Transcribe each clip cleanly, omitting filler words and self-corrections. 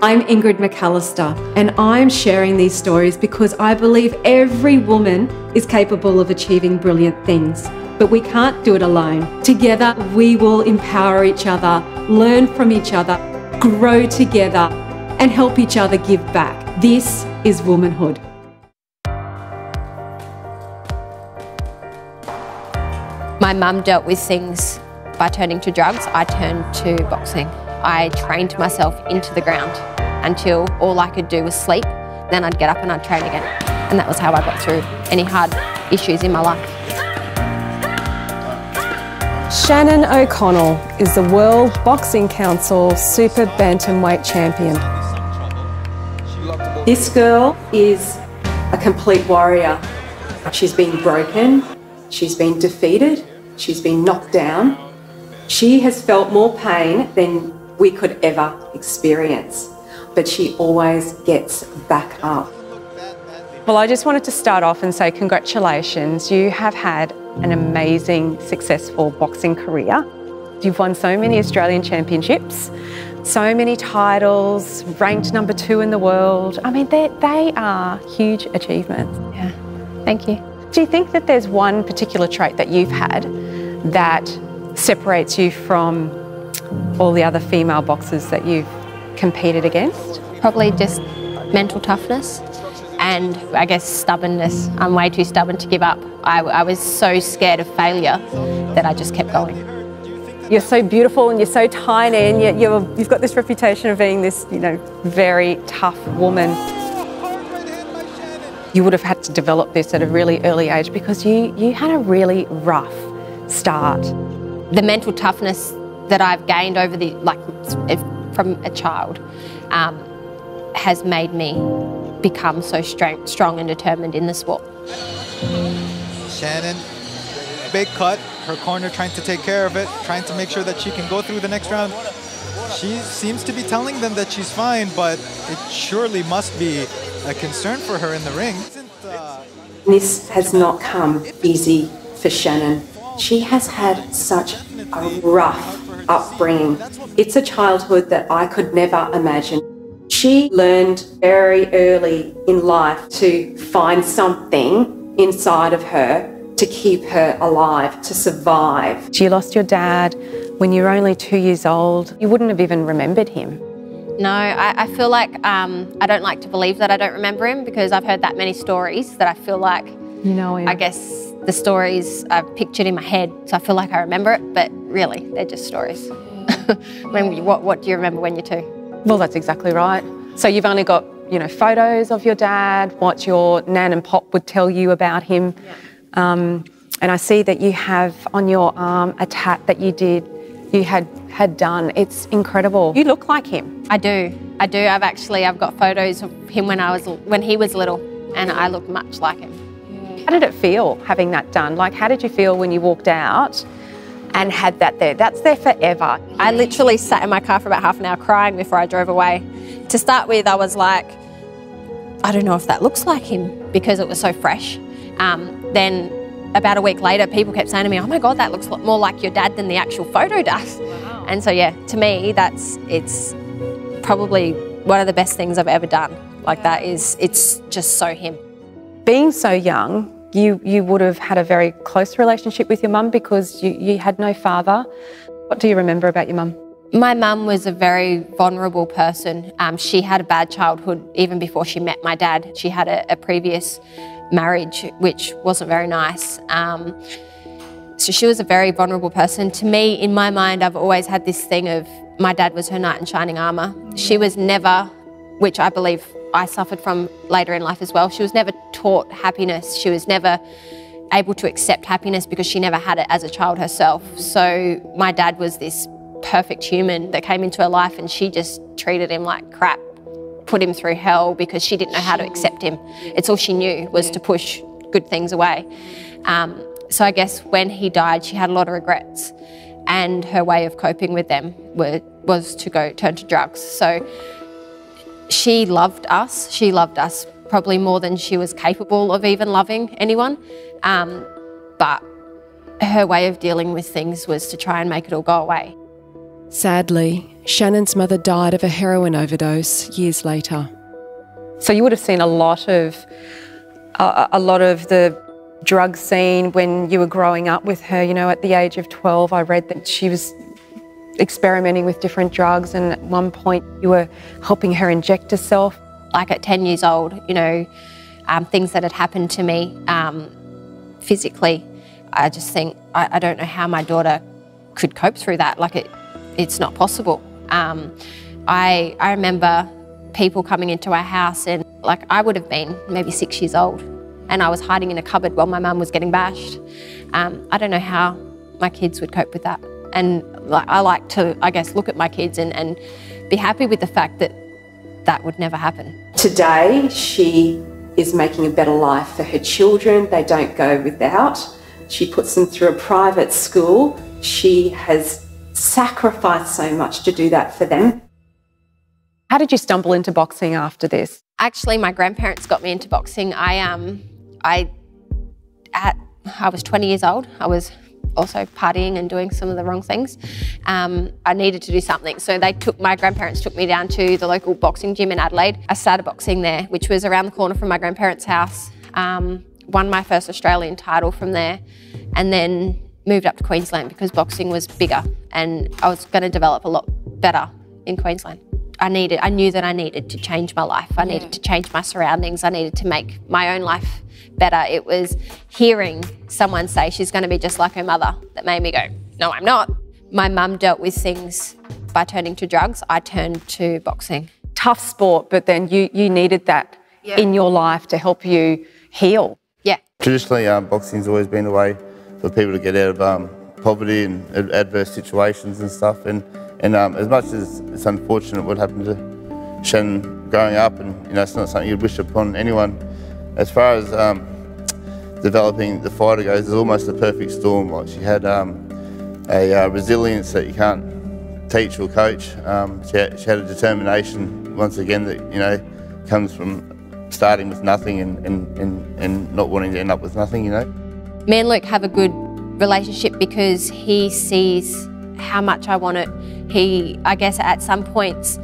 I'm Ingrid McAllister, and I'm sharing these stories because I believe every woman is capable of achieving brilliant things. But we can't do it alone. Together, we will empower each other, learn from each other, grow together, and help each other give back. This is womanhood. My mum dealt with things by turning to drugs. I turned to boxing. I trained myself into the ground until all I could do was sleep. Then I'd get up and I'd train again. And that was how I got through any hard issues in my life. Shannon O'Connell is the World Boxing Council Super-Bantamweight champion. This girl is a complete warrior. She's been broken, she's been defeated, she's been knocked down. She has felt more pain than we could ever experience, but she always gets back up. Well, I just wanted to start off and say congratulations. You have had an amazing, successful boxing career. You've won so many Australian championships, so many titles, ranked #2 in the world. I mean, they are huge achievements. Yeah, thank you. Do you think that there's one particular trait that you've had that separates you from all the other female boxers that you've competed against? Probably just mental toughness and I guess stubbornness. I'm way too stubborn to give up. I was so scared of failure that I just kept going. You're so beautiful and you're so tiny, and yet you've got this reputation of being this, very tough woman. You would have had to develop this at a really early age because you had a really rough start. The mental toughness that I've gained over from a child has made me become so strong and determined in the sport. Shannon, big cut, her corner trying to take care of it, trying to make sure that she can go through the next round. She seems to be telling them that she's fine, but it surely must be a concern for her in the ring. This has not come easy for Shannon. She has had such a rough upbringing. It's a childhood that I could never imagine. She learned very early in life to find something inside of her to keep her alive, to survive. You lost your dad when you were only 2 years old. You wouldn't have even remembered him. No, I feel like I don't like to believe that I don't remember him because I've heard that many stories that I feel like, you know him. I guess the stories I've pictured in my head, so I feel like I remember it, but really, they're just stories. What do you remember when you're 2? Well, that's exactly right. So you've only got, photos of your dad, what your nan and pop would tell you about him. Yeah. And I see that you have on your arm a tat that you had done. It's incredible. You look like him. I do. I've got photos of him when he was little, and I look much like him. How did it feel having that done? Like, how did you feel when you walked out and had that there? That's there forever. I literally sat in my car for about half an hour crying before I drove away. To start with, I was like, I don't know if that looks like him because it was so fresh. Then about a week later, people kept saying to me, oh my God, that looks more like your dad than the actual photo does. Wow. And so yeah, to me, it's probably one of the best things I've ever done. It's just so him. Being so young, you would have had a very close relationship with your mum because you had no father. What do you remember about your mum? My mum was a very vulnerable person. She had a bad childhood even before she met my dad. She had a previous marriage which wasn't very nice. So she was a very vulnerable person. To me, in my mind, I've always had this thing of my dad was her knight in shining armour. She was never, which I believe I suffered from later in life as well, she was never taught happiness. She was never able to accept happiness because she never had it as a child herself. So my dad was this perfect human that came into her life and she just treated him like crap, put him through hell because she didn't know how to accept him. It's all she knew was to push good things away. So I guess when he died, she had a lot of regrets and her way of coping with them was to turn to drugs. So she loved us. She loved us probably more than she was capable of even loving anyone. But her way of dealing with things was to try and make it all go away. Sadly, Shannon's mother died of a heroin overdose years later. So you would have seen a lot of the drug scene when you were growing up with her. You know, at the age of 12, I read that she was experimenting with different drugs, and at one point you were helping her inject herself. Like at 10 years old, you know, things that had happened to me physically, I just think, I don't know how my daughter could cope through that. Like it's not possible. I remember people coming into our house, and like I would have been maybe 6 years old, and I was hiding in a cupboard while my mum was getting bashed. I don't know how my kids would cope with that. And I like to, I guess, look at my kids and be happy with the fact that that would never happen. Today, she is making a better life for her children. They don't go without. She puts them through a private school. She has sacrificed so much to do that for them. How did you stumble into boxing after this? Actually, my grandparents got me into boxing. I was 20 years old. I was also partying and doing some of the wrong things. I needed to do something. So my grandparents took me down to the local boxing gym in Adelaide. I started boxing there, which was around the corner from my grandparents' house. Won my first Australian title from there, and then moved up to Queensland because boxing was bigger and I was going to develop a lot better in Queensland. I knew that I needed to change my life. I needed to change my surroundings. I needed to make my own life better. It was hearing someone say she's going to be just like her mother that made me go, no, I'm not. My mum dealt with things by turning to drugs. I turned to boxing. Tough sport, but then you needed that in your life to help you heal. Yeah. Traditionally, boxing's always been a way for people to get out of poverty and adverse situations and stuff. And as much as it's unfortunate what happened to Shannon growing up, and you know, it's not something you'd wish upon anyone. As far as developing the fighter goes, it's almost a perfect storm. Like she had a resilience that you can't teach or coach. She had a determination, once again, that you know comes from starting with nothing and not wanting to end up with nothing. You know. Me and Luke have a good relationship because he sees how much I want it. I guess at some points,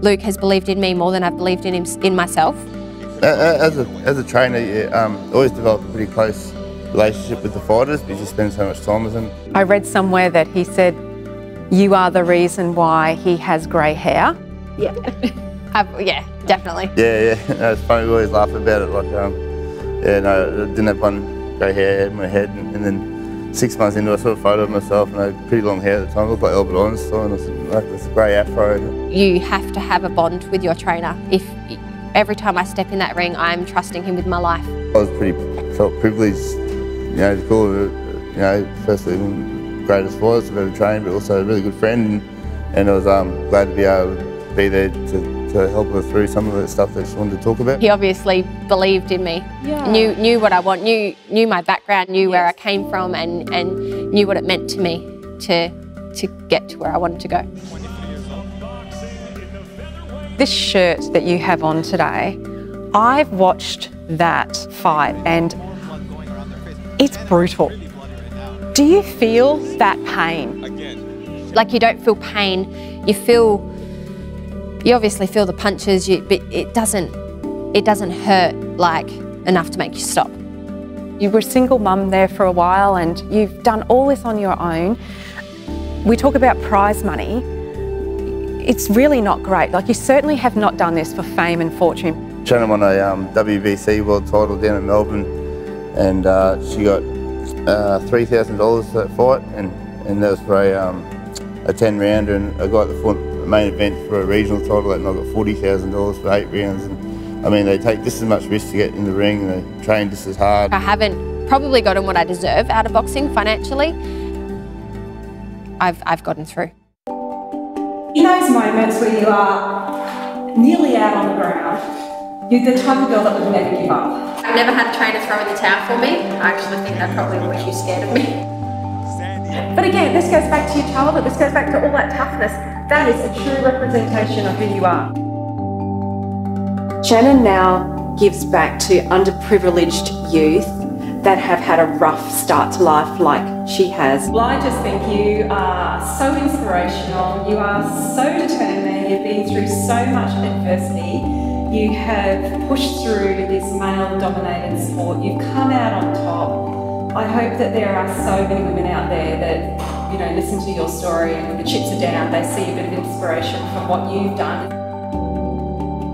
Luke has believed in me more than I've believed in myself. As a trainer, you always develop a pretty close relationship with the fighters because you spend so much time with them. I read somewhere that he said, you are the reason why he has grey hair. Yeah. Yeah, definitely. Yeah. No, it's funny, we always laugh about it. Like, yeah, no, I didn't have one grey hair in my head, and then 6 months into it, I saw a photo of myself, and I had pretty long hair at the time. I looked like Albert Einstein, and I was like this grey afro. You have to have a bond with your trainer. Every time I step in that ring, I'm trusting him with my life. I felt privileged, you know, to call her, you know, firstly greatest fighter to be able to train, but also a really good friend, and I was glad to be able to be there to help her through some of the stuff that she wanted to talk about. He obviously believed in me, knew what I want, knew my background, knew where I came from, and knew what it meant to me to get to where I wanted to go. This shirt that you have on today, I've watched that fight and it's brutal. Do you feel that pain? Like, you don't feel pain, you obviously feel the punches, but it doesn't hurt like enough to make you stop. You were a single mum there for a while and you've done all this on your own. We talk about prize money. It's really not great. Like, you certainly have not done this for fame and fortune. Shannon won a WBC world title down in Melbourne, and she got $3,000 for that fight, and that was for a 10-rounder, and I got the main event for a regional title, and I got $40,000 for 8 rounds. And I mean, they take just as much risk to get in the ring, and they train just as hard. I haven't probably gotten what I deserve out of boxing financially. I've gotten through. In those moments where you are nearly out on the ground, you're the type of girl that would never give up. I've never had a trainer throw in the towel for me. I actually think they're probably always too scared of me. But again, this goes back to your childhood, this goes back to all that toughness. That is a true representation of who you are. Shannon now gives back to underprivileged youth that have had a rough start to life, like she has. Well, I just think you are so inspirational. You are so determined. You've been through so much adversity. You have pushed through this male-dominated sport. You've come out on top. I hope that there are so many women out there that, you know, listen to your story and when the chips are down, they see a bit of inspiration from what you've done.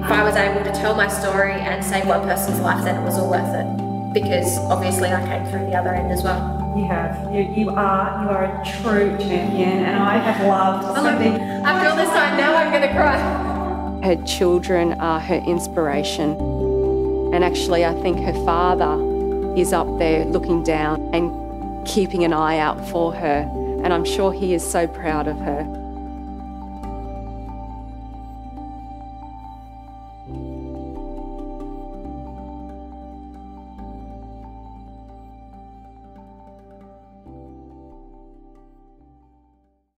If I was able to tell my story and save one person's life, then it was all worth it. Because obviously I came through the other end as well. You have. You are a true champion, and I have loved something. After all this time, now I'm going to cry. Her children are her inspiration. And actually, I think her father is up there looking down and keeping an eye out for her. And I'm sure he is so proud of her.